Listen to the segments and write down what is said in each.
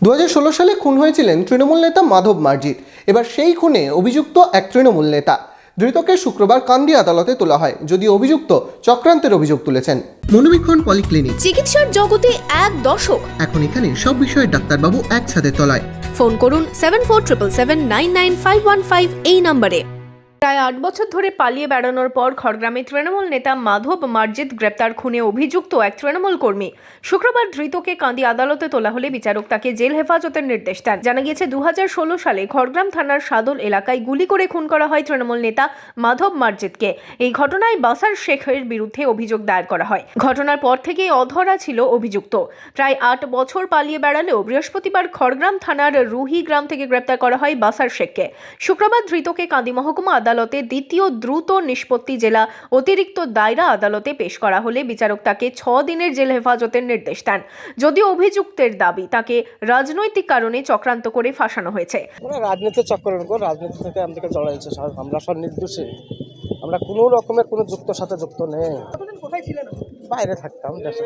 2016 সালে খুন হয়েছিলেন তৃণমূল নেতা মাধব মার্জিত। এবার সেই খুনে অভিযুক্ত এক তৃণমূল নেতা। ধৃতকে শুক্রবার কান্দি আদালতে তোলা হয়, যদিও অভিযুক্ত চক্রান্তের অভিযোগ তুলেছেন। মনোবীক্ষণ পলিক্লিনিক, চিকিৎসার জগতে এক দশক। এখন এখানে সব বিষয়ে ডাক্তারবাবু এক ছাদের তলায়। ফোন করুন 7477799515 এই নম্বরে। প্রায় 8 বছর ধরে পালিয়ে বেড়ানোর পর খড়গ্রামে তৃণমূল নেতা মাধব মার্জিত গ্রেপ্তার খুনে অভিযুক্ত এক তৃণমূল কর্মী। শুক্রবার ধৃতকে কান্দি আদালতে তোলা হলে বিচারক তাকে জেল হেফাজতের নির্দেশ দেন। জানা গিয়েছে 2016 সালে খড়গ্রাম থানার সাদল এলাকায় গুলি করে খুন করা হয় তৃণমূল নেতা মাধব মার্জিতকে। এই ঘটনায় বাসার শেখের বিরুদ্ধে অভিযোগ দায়ের করা হয়। ঘটনার পর থেকেই অধরা ছিল অভিযুক্ত। প্রায় 8 বছর পালিয়ে বেড়ালেও বৃহস্পতিবার খড়গ্রাম থানার রুহি গ্রাম থেকে গ্রেপ্তার করা হয় বাসার শেখকে। শুক্রবার ধৃতকে কান্দি মহকুমা আদালতে দ্বিতীয় দ্রুত নিষ্পত্তি জেলা অতিরিক্ত দায়রা আদালতে পেশ করা হলে বিচারক তাকে 6 দিনের জেল হেফাজতের নির্দেশ দেন। যদিও অভিযুক্তের দাবি তাকে রাজনৈতিক কারণে চক্রান্ত করে ফাঁসানো হয়েছে। রাজনীতির চক্রান্ত করে রাজনীতি থেকে আমাদেরকে জড়াইছে। আমরা সব নির্দোষী, আমরা কোনো রকমের কোনো যুক্তর সাথে যুক্ত নেই। বাইরে থাকতাম দেশে।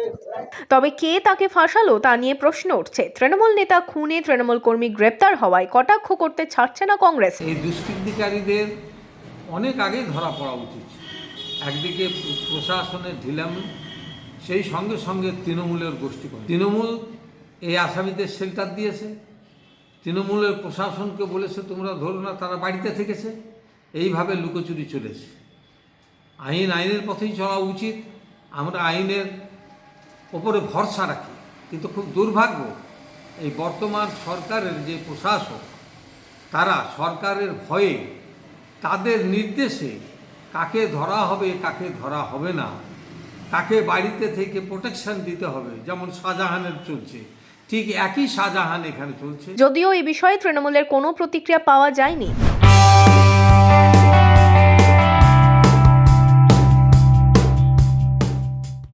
তবে কে তাকে ফাঁসালো তা নিয়ে প্রশ্ন উঠছে। তৃণমূল নেতা খুনে তৃণমূল কর্মী গ্রেপ্তার হওয়ায় কটাক্ষ করতে ছাড়ছে না কংগ্রেস। এই দুষ্কৃতিকারীদের অনেক আগে ধরা পড়া উচিত। একদিকে প্রশাসনের ঢিলামি, সেই সঙ্গে সঙ্গে তৃণমূলের গোষ্ঠী। তৃণমূল এই আসামিদের শেল্টার দিয়েছে, তৃণমূলের প্রশাসনকে বলেছে তোমরা ধরো না, তারা বাড়িতে থেকেছে। এইভাবে লুকোচুরি চলেছে। আইনের পথেই চলা উচিত। আমরা আইনের ওপরে ভরসা রাখি, কিন্তু খুব দুর্ভাগ্য এই বর্তমান সরকারের যে প্রশাসক, তারা সরকারের ভয়ে তাদের নির্দেশে কাকে ধরা হবে কাকে ধরা হবে না, কাকে বাড়িতে থেকে প্রোটেকশন দিতে হবে, যেমন শাহজাহানের চলছে, ঠিক একই শাহজাহান এখানে চলছে। যদিও এই বিষয়ে তৃণমূলের কোনো প্রতিক্রিয়া পাওয়া যায়নি।